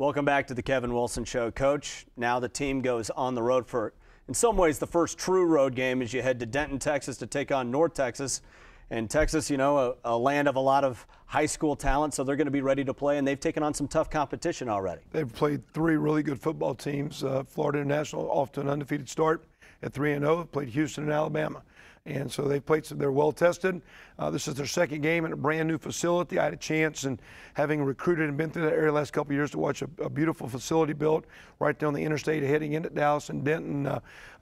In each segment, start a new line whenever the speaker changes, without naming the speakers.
Welcome back to the Kevin Wilson Show. Coach, now the team goes on the road for, in some ways, the first true road game as you head to Denton, Texas to take on North Texas. And Texas, you know, a land of a lot of high school talent, so they're going to be ready to play, and they've taken on some tough competition already.
They've played three really good football teams. Florida International off to an undefeated start at 3-0, played Houston and Alabama. And so they've played some, they're well tested. This is their second game in a brand new facility. I had a chance, and having recruited and been through that area the last couple of years, to watch a beautiful facility built right down the interstate heading into Dallas and Denton.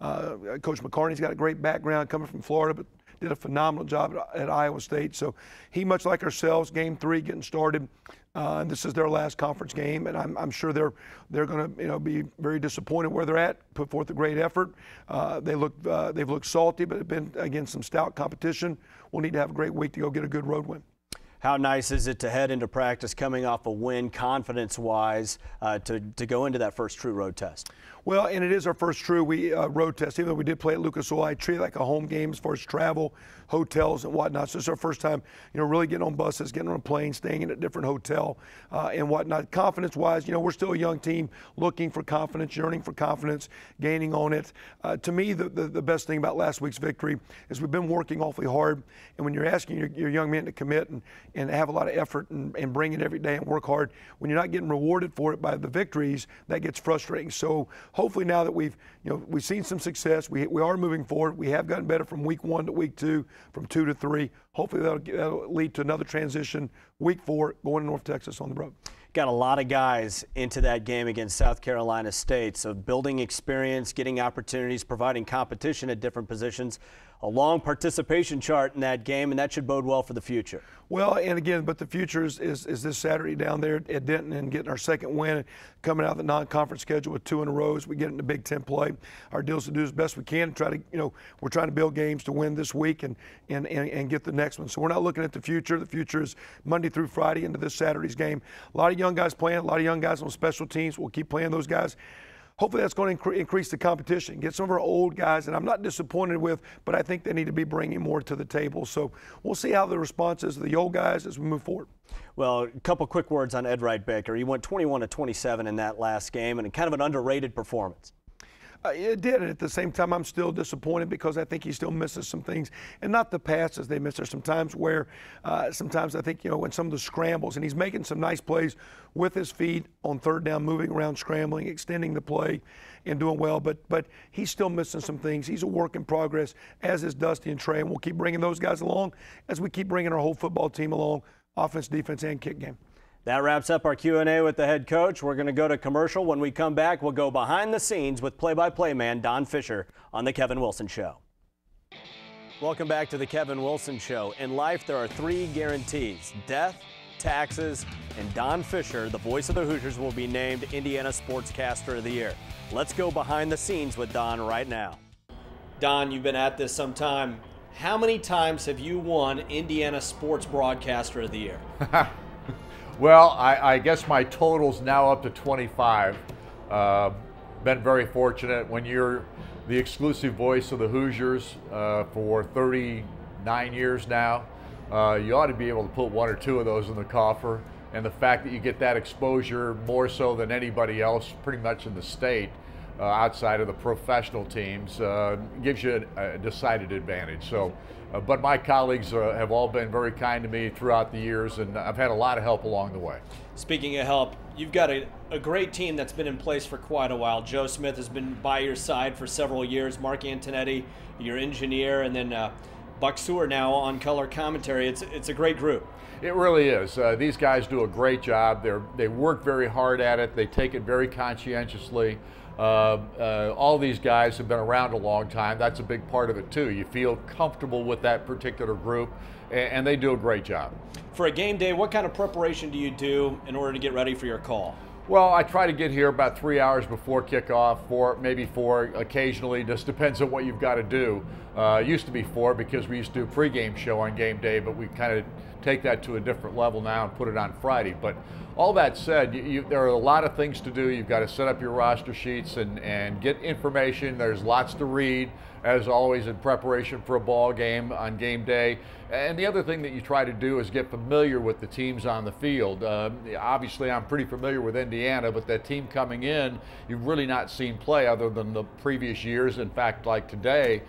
Coach McCarney's got a great background coming from Florida, but did a phenomenal job at Iowa State. So he, much like ourselves, game 3 getting started. And this is their last conference game, and I'm sure they're going to be very disappointed where they're at. Put forth a great effort. They've looked salty, but have been against some stout competition. We'll need to have a great week to go get a good road win.
How nice is it to head into practice coming off a win, confidence-wise, to go into that first true road test?
Well, and it is our first true road test. Even though we did play at Lucas Oil, I treat it like a home game as far as travel, hotels, and whatnot. So it's our first time, really getting on buses, getting on a plane, staying in a different hotel, and whatnot. Confidence-wise, we're still a young team looking for confidence, yearning for confidence, gaining on it. To me, the best thing about last week's victory is we've been working awfully hard, and when you're asking your young men to commit and have a lot of effort and bring it every day and work hard, when you're not getting rewarded for it by the victories, that gets frustrating. So hopefully now that we've seen some success, we are moving forward. We have gotten better from week 1 to week 2, from 2 to 3. Hopefully that'll lead to another transition week 4 going to North Texas on the road.
Got a lot of guys into that game against South Carolina State, so building experience, getting opportunities, providing competition at different positions. A long participation chart in that game, and that should bode well for the future.
Well, and again, but the future is this Saturday down there at Denton and getting our second win, coming out of the non-conference schedule with 2 in a row as we get into Big Ten play. Our deal is to do as best we can and try to, we're trying to build games to win this week and get the next one. So we're not looking at the future. The future is Monday through Friday into this Saturday's game. A lot of young guys playing, a lot of young guys on special teams. We'll keep playing those guys. Hopefully that's going to increase the competition, get some of our old guys, and I'm not disappointed with, but I think they need to be bringing more to the table. So we'll see how the response is of the old guys as we move forward.
Well, a couple quick words on Ed Wright Baker. He went 21 of 27 in that last game, and kind of an underrated performance.
It did, and at the same time, I'm still disappointed because I think he still misses some things, and not the passes they miss. There's some times where, sometimes I think, when some of the scrambles, and he's making some nice plays with his feet on third down, moving around, scrambling, extending the play, and doing well, but he's still missing some things. He's a work in progress, as is Dusty and Trey, and we'll keep bringing those guys along as we keep bringing our whole football team along, offense, defense, and kick game.
That wraps up our Q&A with the head coach. We're going to go to commercial. When we come back, we'll go behind the scenes with play-by-play man Don Fisher on The Kevin Wilson Show. Welcome back to The Kevin Wilson Show. In life, there are 3 guarantees: death, taxes, and Don Fisher, the voice of the Hoosiers, will be named Indiana Sportscaster of the Year. Let's go behind the scenes with Don right now. Don, you've been at this some time. How many times have you won Indiana Sports Broadcaster of the Year?
Well, I guess my total's now up to 25. Been very fortunate. When you're the exclusive voice of the Hoosiers for 39 years now, you ought to be able to put 1 or 2 of those in the coffer. And the fact that you get that exposure more so than anybody else pretty much in the state outside of the professional teams gives you a decided advantage. So. But my colleagues have all been very kind to me throughout the years, and I've had a lot of help along the way.
Speaking of help, you've got a great team that's been in place for quite a while. Joe Smith has been by your side for several years. Mark Antonetti, your engineer, and then Buck Seward now on color commentary. It's a great group.
It really is. These guys do a great job. They work very hard at it. They take it very conscientiously. All these guys have been around a long time. That's a big part of it too. You feel comfortable with that particular group, and they do a great job.
For a game day, what kind of preparation do you do in order to get ready for your call?
Well, I try to get here about 3 hours before kickoff, maybe 4 occasionally. Just depends on what you've got to do. Used to be 4 because we used to do a pregame show on game day, but we kind of take that to a different level now and put it on Friday. But all that said, there are a lot of things to do. You've got to set up your roster sheets and get information. There's lots to read, as always, in preparation for a ball game on game day. And the other thing that you try to do is get familiar with the teams on the field. Obviously, I'm pretty familiar with Indiana, but that team coming in, you've really not seen play other than the previous years. In fact, like today,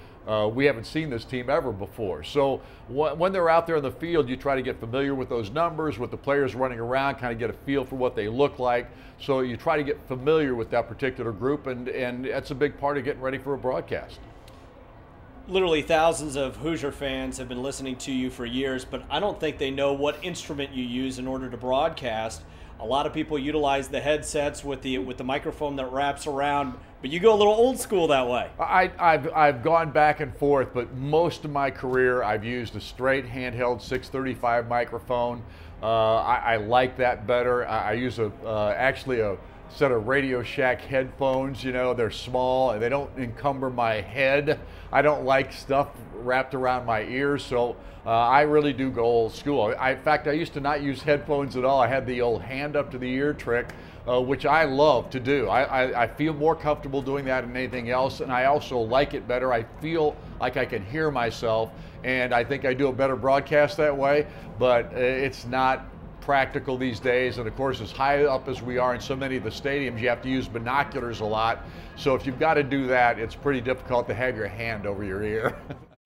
we haven't seen this team ever before. So when they're out there in the field, you try to get familiar with those numbers, with the players running around, kind of get a feel for what they look like. So you try to get familiar with that particular group, and that's a big part of getting ready for a broadcast.
Literally thousands of Hoosier fans have been listening to you for years, but I don't think they know what instrument you use in order to broadcast. A lot of people utilize the headsets with the microphone that wraps around, but you go a little old school that way.
I've gone back and forth, but most of my career I've used a straight handheld 635 microphone. I like that better. I use actually a set of Radio Shack headphones. You know, they're small and they don't encumber my head. I don't like stuff wrapped around my ears, so I really do go old school. In fact, I used to not use headphones at all. I had the old hand up to the ear trick, which I love to do. I feel more comfortable doing that than anything else, and I also like it better. I feel like I can hear myself, and I think I do a better broadcast that way, but it's not practical these days. And of course, as high up as we are in so many of the stadiums, you have to use binoculars a lot. So if you've got to do that, it's pretty difficult to have your hand over your ear.